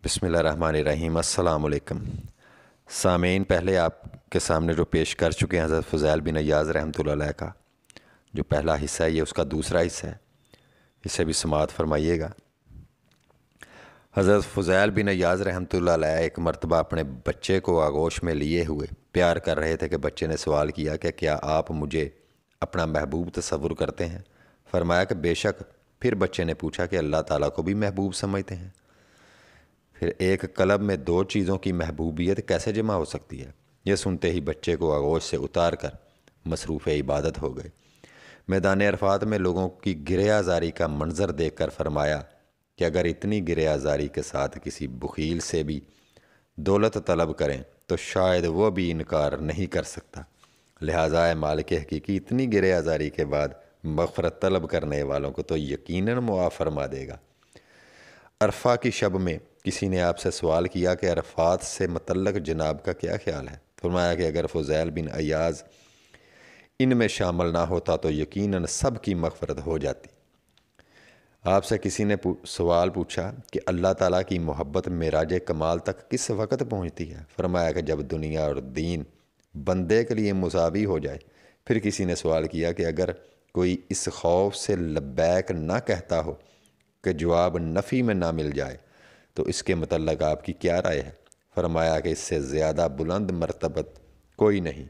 بسم اللہ الرحمن الرحیم۔ السلام علیکم سامعین، پہلے آپ کے سامنے جو پیش کر چکے ہیں حضرت فضیل بن ایاز رحمۃ اللہ علیہ کا جو پہلا حصہ ہے، یہ اس کا دوسرا حصہ ہے، اسے بھی سماعت فرمائیے گا۔ حضرت فضیل بن ایاز رحمۃ اللہ علیہ ایک مرتبہ اپنے بچے کو آغوش میں لیے ہوئے پیار کر رہے تھے کہ بچے نے سوال کیا کہ کیا آپ مجھے اپنا محبوب تصور کرتے ہیں؟ فرمایا کہ بے شک۔ پھر بچے نے پوچھا کہ اللہ تعالیٰ کو بھی محبوب سمجھتے ہیں؟ پھر ایک قلب میں دو چیزوں کی محبوبیت کیسے جمع ہو سکتی ہے؟ یہ سنتے ہی بچے کو آغوش سے اتار کر مصروف عبادت ہو گئے۔ میدان عرفات میں لوگوں کی گرہ آزاری کا منظر دیکھ کر فرمایا کہ اگر اتنی گرہ آزاری کے ساتھ کسی بخیل سے بھی دولت طلب کریں تو شاید وہ بھی انکار نہیں کر سکتا، لہٰذا اے مالک حقیقی اتنی گرہ آزاری کے بعد مغفرت طلب کرنے والوں کو تو یقیناً معاف فرما دے گا۔ عرفہ کی شب میں کسی نے آپ سے سوال کیا کہ عرفات سے متعلق جناب کا کیا خیال ہے؟ فرمایا کہ اگر فضیل بن ایاز ان میں شامل نہ ہوتا تو یقیناً سب کی مغفرت ہو جاتی۔ آپ سے کسی نے سوال پوچھا کہ اللہ تعالیٰ کی محبت معراج کمال تک کس وقت پہنچتی ہے؟ فرمایا کہ جب دنیا اور دین بندے کے لیے مساوی ہو جائے۔ پھر کسی نے سوال کیا کہ اگر کوئی اس خوف سے لبیک نہ کہتا ہو کہ جواب نفی میں نہ مل جائے تو اس کے متعلق آپ کی کیا رائے ہے؟ فرمایا کہ اس سے زیادہ بلند مرتبت کوئی نہیں۔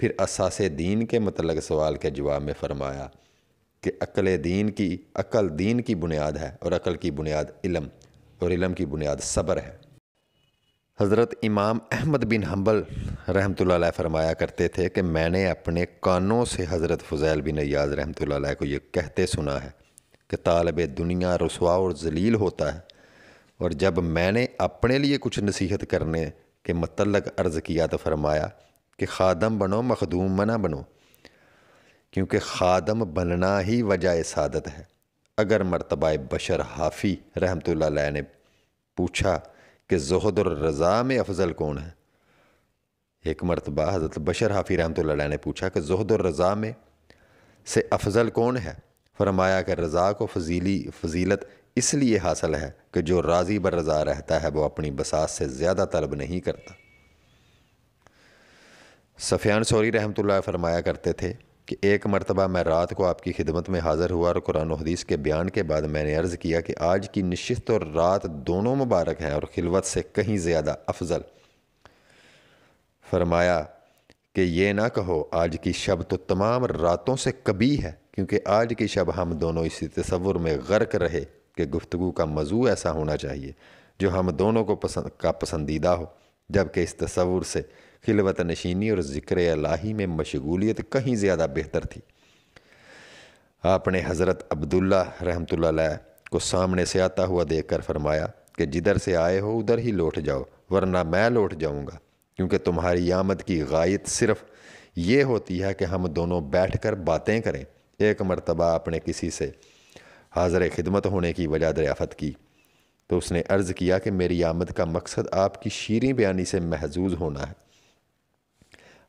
پھر اساس دین کے متعلق سوال کے جواب میں فرمایا کہ عقل دین کی بنیاد ہے، اور عقل کی بنیاد علم، اور علم کی بنیاد صبر ہے۔ حضرت امام احمد بن حنبل رحمۃ اللہ علیہ فرمایا کرتے تھے کہ میں نے اپنے کانوں سے حضرت فضیل بن ایاز رحمۃ اللہ علیہ کو یہ کہتے سنا ہے کہ طالب دنیا رسوا اور ذلیل ہوتا ہے، اور جب میں نے اپنے لیے کچھ نصیحت کرنے کے متعلق عرض کیا تو فرمایا کہ خادم بنو، مخدوم نہ بنو، کیونکہ خادم بننا ہی وجہ سعادت ہے۔ اگر مرتبہ بشر حافی رحمۃ اللہ علیہ نے پوچھا کہ زہد اور رضا میں افضل کون ہے؟ ایک مرتبہ حضرت بشر حافی رحمۃ اللہ علیہ نے پوچھا کہ زہد اور رضا میں سے افضل کون ہے؟ فرمایا کہ رضا کو فضیلت اس لیے حاصل ہے کہ جو راضی بر رضا رہتا ہے وہ اپنی بساط سے زیادہ طلب نہیں کرتا۔ سفیان ثوری رحمۃ اللہ فرمایا کرتے تھے کہ ایک مرتبہ میں رات کو آپ کی خدمت میں حاضر ہوا اور قرآن و حدیث کے بیان کے بعد میں نے عرض کیا کہ آج کی نشست اور رات دونوں مبارک ہیں اور خلوت سے کہیں زیادہ افضل۔ فرمایا کہ یہ نہ کہو آج کی شب تو تمام راتوں سے کبھی ہے، کیونکہ آج کی شب ہم دونوں اسی تصور میں غرق رہے کہ گفتگو کا موضوع ایسا ہونا چاہیے جو ہم دونوں کو پسندیدہ ہو، جبکہ اس تصور سے خلوت نشینی اور ذکر الہی میں مشغولیت کہیں زیادہ بہتر تھی۔ آپ نے حضرت عبداللہ رحمۃ اللہ علیہ کو سامنے سے آتا ہوا دیکھ کر فرمایا کہ جدھر سے آئے ہو ادھر ہی لوٹ جاؤ، ورنہ میں لوٹ جاؤں گا، کیونکہ تمہاری آمد کی غایت صرف یہ ہوتی ہے کہ ہم دونوں بیٹھ کر باتیں کریں۔ ایک مرتبہ آپ نے کسی سے حاضر خدمت ہونے کی وجہ دریافت کی تو اس نے عرض کیا کہ میری آمد کا مقصد آپ کی شیریں بیانی سے محظوظ ہونا ہے۔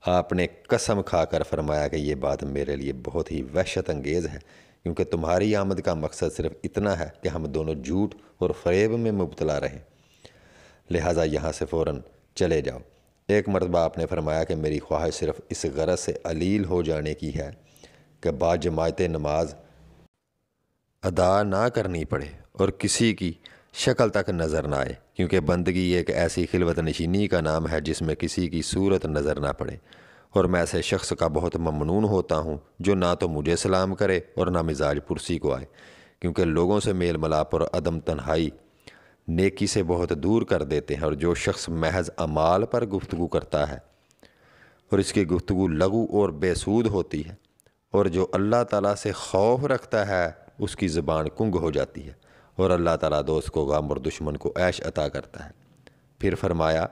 آپ نے قسم کھا کر فرمایا کہ یہ بات میرے لیے بہت ہی وحشت انگیز ہے، کیونکہ تمہاری آمد کا مقصد صرف اتنا ہے کہ ہم دونوں جھوٹ اور فریب میں مبتلا رہیں، لہٰذا یہاں سے فوراً چلے جاؤ۔ ایک مرتبہ آپ نے فرمایا کہ میری خواہش صرف اس غرض سے علیل ہو جانے کی ہے کہ باجماعت نماز ادا نہ کرنی پڑے اور کسی کی شکل تک نظر نہ آئے، کیونکہ بندگی ایک ایسی خلوت نشینی کا نام ہے جس میں کسی کی صورت نظر نہ پڑے، اور میں ایسے شخص کا بہت ممنون ہوتا ہوں جو نہ تو مجھے سلام کرے اور نہ مزاج پرسی کو آئے، کیونکہ لوگوں سے میل ملاپ اور عدم تنہائی نیکی سے بہت دور کر دیتے ہیں، اور جو شخص محض اعمال پر گفتگو کرتا ہے اور اس کی گفتگو لغو اور بے سود ہوتی ہے، اور جو اللہ تعالیٰ سے خوف رکھتا ہے اس کی زبان کنگ ہو جاتی ہے، اور اللہ تعالیٰ دوست کو غم اور دشمن کو عیش عطا کرتا ہے۔ پھر فرمایا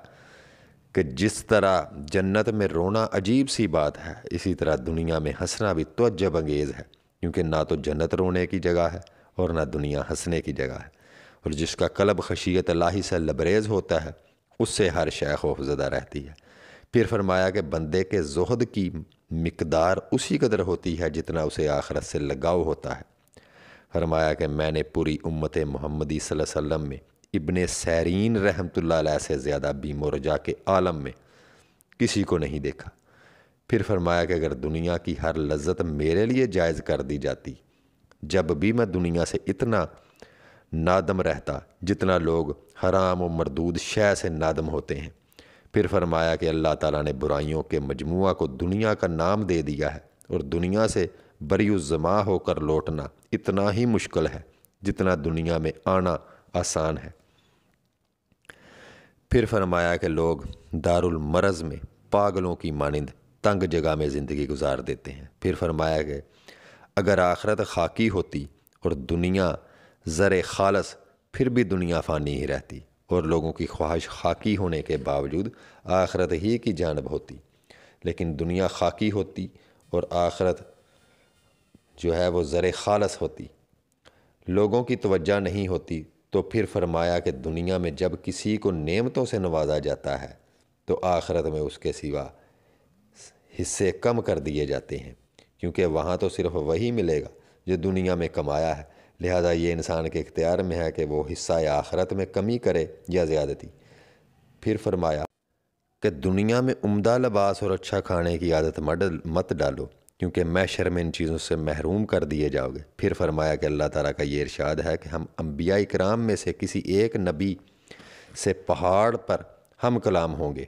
کہ جس طرح جنت میں رونا عجیب سی بات ہے، اسی طرح دنیا میں ہنسنا بھی تعجب انگیز ہے، کیونکہ نہ تو جنت رونے کی جگہ ہے اور نہ دنیا ہنسنے کی جگہ ہے، اور جس کا قلب خشیت الہی سے لبریز ہوتا ہے اس سے ہر شے خوف زدہ رہتی ہے۔ پھر فرمایا کہ بندے کے زہد کی مقدار اسی قدر ہوتی ہے جتنا اسے آخرت سے لگاؤ ہوتا ہے۔ فرمایا کہ میں نے پوری امت محمدی صلی اللہ علیہ وسلم میں ابن سیرین رحمۃ اللہ علیہ سے زیادہ بیم و رجا کے عالم میں کسی کو نہیں دیکھا۔ پھر فرمایا کہ اگر دنیا کی ہر لذت میرے لیے جائز کر دی جاتی، جب بھی میں دنیا سے اتنا نادم رہتا جتنا لوگ حرام و مردود شے سے نادم ہوتے ہیں۔ پھر فرمایا کہ اللہ تعالیٰ نے برائیوں کے مجموعہ کو دنیا کا نام دے دیا ہے، اور دنیا سے بری الزما ہو کر لوٹنا اتنا ہی مشکل ہے جتنا دنیا میں آنا آسان ہے۔ پھر فرمایا کہ لوگ دارالمرض میں پاگلوں کی مانند تنگ جگہ میں زندگی گزار دیتے ہیں۔ پھر فرمایا کہ اگر آخرت خاکی ہوتی اور دنیا زر خالص، پھر بھی دنیا فانی ہی رہتی، اور لوگوں کی خواہش خاکی ہونے کے باوجود آخرت ہی کی جانب ہوتی۔ لیکن دنیا خاکی ہوتی اور آخرت جو ہے وہ زر خالص ہوتی، لوگوں کی توجہ نہیں ہوتی، تو پھر فرمایا کہ دنیا میں جب کسی کو نعمتوں سے نوازا جاتا ہے تو آخرت میں اس کے سوا حصے کم کر دیے جاتے ہیں، کیونکہ وہاں تو صرف وہی ملے گا جو دنیا میں کمایا ہے۔ لہذا یہ انسان کے اختیار میں ہے کہ وہ حصہ آخرت میں کمی کرے یا زیادتی۔ پھر فرمایا کہ دنیا میں عمدہ لباس اور اچھا کھانے کی عادت مت ڈالو، کیونکہ محشر میں ان چیزوں سے محروم کر دیے جاؤ گے۔ پھر فرمایا کہ اللہ تعالیٰ کا یہ ارشاد ہے کہ ہم انبیاء کرام میں سے کسی ایک نبی سے پہاڑ پر ہم کلام ہوں گے،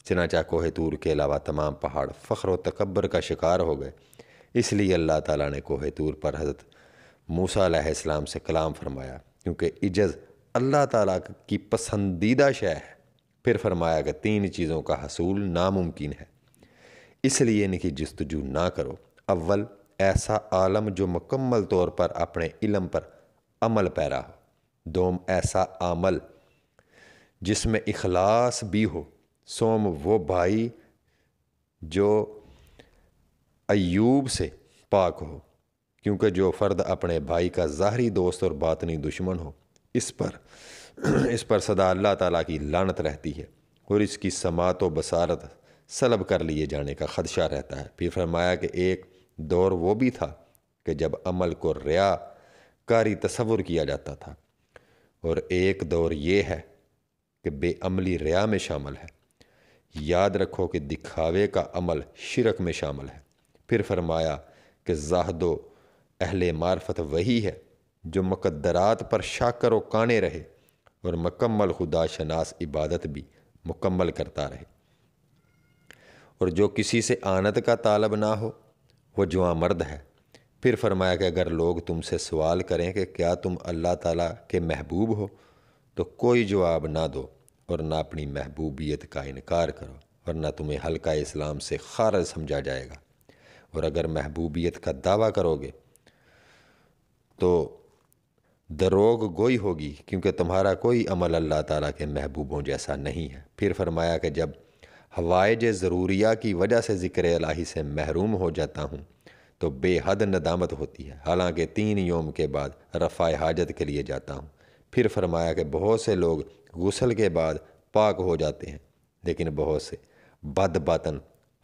چنانچہ کوہ طور کے علاوہ تمام پہاڑ فخر و تکبر کا شکار ہو گئے۔ اس لیے اللہ تعالیٰ نے کوہ طور پر حضرت موسیٰ علیہ السلام سے کلام فرمایا، کیونکہ عجز اللہ تعالیٰ کی پسندیدہ شے ہے۔ پھر فرمایا کہ 3 چیزوں کا حصول ناممکن ہے، اس لیے ان کی جستجو نہ کرو۔ اول، ایسا عالم جو مکمل طور پر اپنے علم پر عمل پیرا ہو۔ دوم، ایسا عمل جس میں اخلاص بھی ہو۔ سوم، وہ بھائی جو ایوب سے پاک ہو، کیونکہ جو فرد اپنے بھائی کا ظاہری دوست اور باطنی دشمن ہو، اس پر سدا اللہ تعالیٰ کی لعنت رہتی ہے، اور اس کی سماعت و بصارت سلب کر لیے جانے کا خدشہ رہتا ہے۔ پھر فرمایا کہ ایک دور وہ بھی تھا کہ جب عمل کو ریا کاری تصور کیا جاتا تھا، اور ایک دور یہ ہے کہ بے عملی ریا میں شامل ہے۔ یاد رکھو کہ دکھاوے کا عمل شرک میں شامل ہے۔ پھر فرمایا کہ زاہد و اہل معرفت وہی ہے جو مقدرات پر شاکر و کانے رہے، اور مکمل خدا شناس عبادت بھی مکمل کرتا رہے، اور جو کسی سے آنت کا طالب نہ ہو وہ جواں مرد ہے۔ پھر فرمایا کہ اگر لوگ تم سے سوال کریں کہ کیا تم اللہ تعالیٰ کے محبوب ہو، تو کوئی جواب نہ دو، اور نہ اپنی محبوبیت کا انکار کرو، اور نہ تمہیں حلقہ اسلام سے خارج سمجھا جائے گا۔ اور اگر محبوبیت کا دعویٰ کرو گے تو دروغ گوئی ہوگی، کیونکہ تمہارا کوئی عمل اللہ تعالیٰ کے محبوبوں جیسا نہیں ہے۔ پھر فرمایا کہ جب حوائج ضروریہ کی وجہ سے ذکر الہی سے محروم ہو جاتا ہوں تو بے حد ندامت ہوتی ہے، حالانکہ 3 یوم کے بعد رفع حاجت کے لیے جاتا ہوں۔ پھر فرمایا کہ بہت سے لوگ غسل کے بعد پاک ہو جاتے ہیں، لیکن بہت سے بد باطن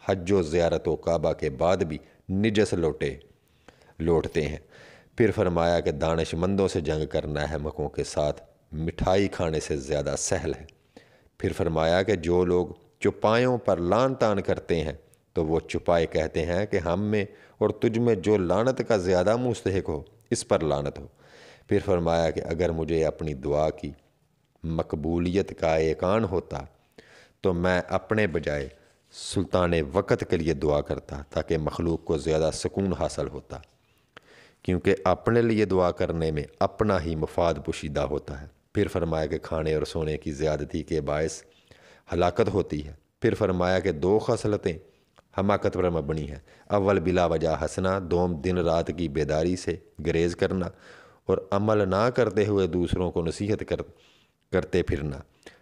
حج و زیارت و کعبہ کے بعد بھی نجس لوٹتے ہیں۔ پھر فرمایا کہ دانش مندوں سے جنگ کرنا احمقوں کے ساتھ مٹھائی کھانے سے زیادہ سہل ہے۔ پھر فرمایا کہ جو لوگ چپائیوں پر لان تان کرتے ہیں تو وہ چپائے کہتے ہیں کہ ہم میں اور تجھ میں جو لعنت کا زیادہ مستحق ہو اس پر لعنت ہو۔ پھر فرمایا کہ اگر مجھے اپنی دعا کی مقبولیت کا ایقان ہوتا تو میں اپنے بجائے سلطان وقت کے لیے دعا کرتا، تاکہ مخلوق کو زیادہ سکون حاصل ہوتا، کیونکہ اپنے لیے دعا کرنے میں اپنا ہی مفاد پوشیدہ ہوتا ہے۔ پھر فرمایا کہ کھانے اور سونے کی زیادتی کے باعث ہلاکت ہوتی ہے۔ پھر فرمایا کہ 2 خصلتیں حماقت پر مبنی ہیں، اول بلا وجہ ہنسنا، دوم دن رات کی بیداری سے گریز کرنا، اور عمل نہ کرتے ہوئے دوسروں کو نصیحت کرتے پھرنا۔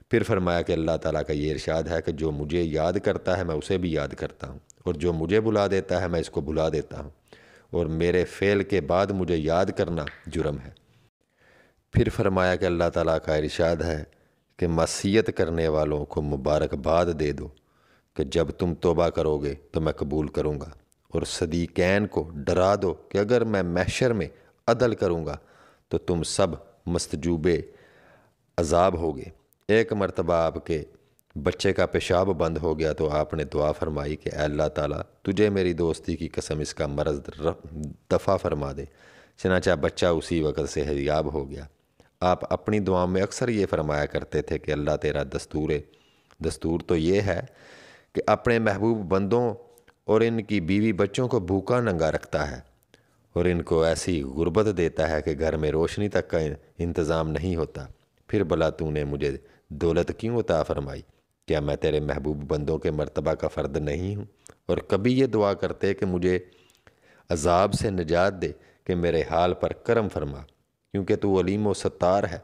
پھر فرمایا کہ اللہ تعالیٰ کا یہ ارشاد ہے کہ جو مجھے یاد کرتا ہے میں اسے بھی یاد کرتا ہوں، اور جو مجھے بلا دیتا ہے میں اس کو بلا دیتا ہوں، اور میرے فعل کے بعد مجھے یاد کرنا جرم ہے۔ پھر فرمایا کہ اللہ تعالیٰ کا ارشاد ہے کہ معصیت کرنے والوں کو مبارکباد دے دو کہ جب تم توبہ کرو گے تو میں قبول کروں گا، اور صدیقین کو ڈرا دو کہ اگر میں محشر میں عدل کروں گا تو تم سب مستجوب عذاب ہوگے۔ ایک مرتبہ آپ کے بچے کا پیشاب بند ہو گیا تو آپ نے دعا فرمائی کہ اے اللہ تعالیٰ تجھے میری دوستی کی قسم اس کا مرض دفع فرما دے، چنانچہ بچہ اسی وقت سے حیاب ہو گیا۔ آپ اپنی دعاؤں میں اکثر یہ فرمایا کرتے تھے کہ اللہ تیرا دستور تو یہ ہے کہ اپنے محبوب بندوں اور ان کی بیوی بچوں کو بھوکا ننگا رکھتا ہے اور ان کو ایسی غربت دیتا ہے کہ گھر میں روشنی تک کا انتظام نہیں ہوتا، پھر بھلا تو نے مجھے دولت کیوں عطا فرمائی؟ کیا میں تیرے محبوب بندوں کے مرتبہ کا فرد نہیں ہوں؟ اور کبھی یہ دعا کرتے کہ مجھے عذاب سے نجات دے کہ میرے حال پر کرم فرما، کیونکہ تو علیم و ستار ہے۔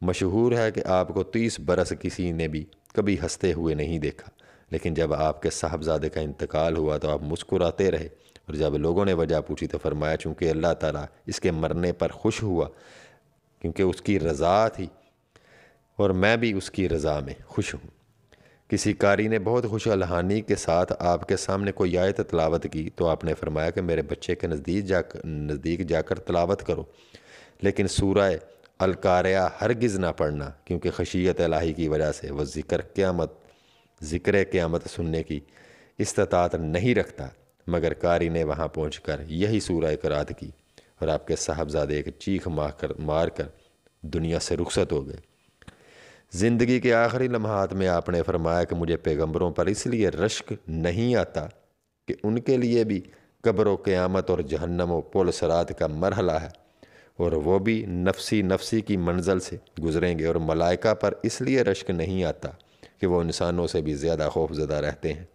مشہور ہے کہ آپ کو 30 برس کسی نے بھی کبھی ہنستے ہوئے نہیں دیکھا، لیکن جب آپ کے صاحبزادے کا انتقال ہوا تو آپ مسکراتے رہے، اور جب لوگوں نے وجہ پوچھی تو فرمایا چونکہ اللہ تعالیٰ اس کے مرنے پر خوش ہوا کیونکہ اس کی رضا تھی اور میں بھی اس کی رضا میں خوش ہوں۔ کسی قاری نے بہت خوش الحانی کے ساتھ آپ کے سامنے کوئی آیت تلاوت کی تو آپ نے فرمایا کہ میرے بچے کے نزدیک جا کر تلاوت کرو، لیکن سورہ القاریہ ہرگز نہ پڑھنا، کیونکہ خشیت الہی کی وجہ سے وہ ذکر قیامت سننے کی استطاعت نہیں رکھتا۔ مگر قاری نے وہاں پہنچ کر یہی سورہ قرات کی اور آپ کے صاحبزادے ایک چیخ مار کر دنیا سے رخصت ہو گئے۔ زندگی کے آخری لمحات میں آپ نے فرمایا کہ مجھے پیغمبروں پر اس لیے رشک نہیں آتا کہ ان کے لیے بھی قبر و قیامت اور جہنم و پل صراط کا مرحلہ ہے، اور وہ بھی نفسی کی منزل سے گزریں گے، اور ملائکہ پر اس لیے رشک نہیں آتا کہ وہ انسانوں سے بھی زیادہ خوف زدہ رہتے ہیں۔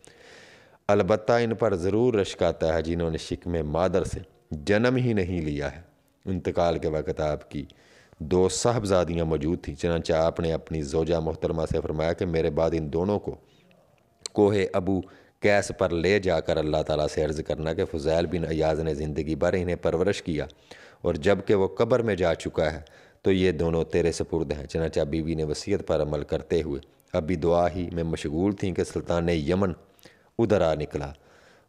البتہ ان پر ضرور رشک آتا ہے جنہوں نے شکم مادر سے جنم ہی نہیں لیا ہے۔ انتقال کے وقت آپ کی 2 صاحبزادیاں موجود تھیں، چنانچہ آپ نے اپنی زوجہ محترمہ سے فرمایا کہ میرے بعد ان دونوں کو کوہ ابو قیس پر لے جا کر اللہ تعالیٰ سے عرض کرنا کہ فضیل بن عیاض نے زندگی بھر انہیں پرورش کیا، اور جب کہ وہ قبر میں جا چکا ہے تو یہ دونوں تیرے سپرد ہیں۔ چنانچہ بیوی نے وصیت پر عمل کرتے ہوئے اب بھی دعا ہی میں مشغول تھیں کہ سلطان یمن ادھر آ نکلا،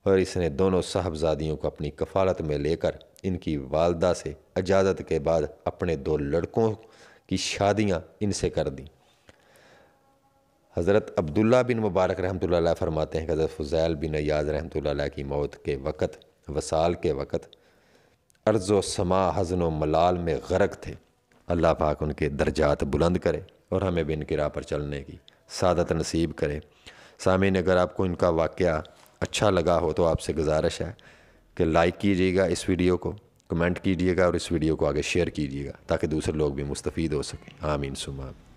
اور اس نے دونوں صاحبزادیوں کو اپنی کفالت میں لے کر ان کی والدہ سے اجازت کے بعد اپنے 2 لڑکوں کی شادیاں ان سے کر دیں۔ حضرت عبداللہ بن مبارک رحمۃ اللہ علیہ فرماتے ہیں کہ حضرت فضیل بن عیاض رحمۃ اللہ علیہ کی موت کے وقت، وصال کے وقت، ارض و سما حزن و ملال میں غرق تھے۔ اللہ پاک ان کے درجات بلند کرے اور ہمیں بھی ان کی راہ پر چلنے کی سعادت نصیب کرے۔ سامعین، اگر آپ کو ان کا واقعہ اچھا لگا ہو تو آپ سے گزارش ہے کہ لائک کیجیے گا اس ویڈیو کو، کمنٹ کیجیے گا اور اس ویڈیو کو آگے شیئر کیجیے گا تاکہ دوسرے لوگ بھی مستفید ہو سکیں۔ آمین ثم آمین۔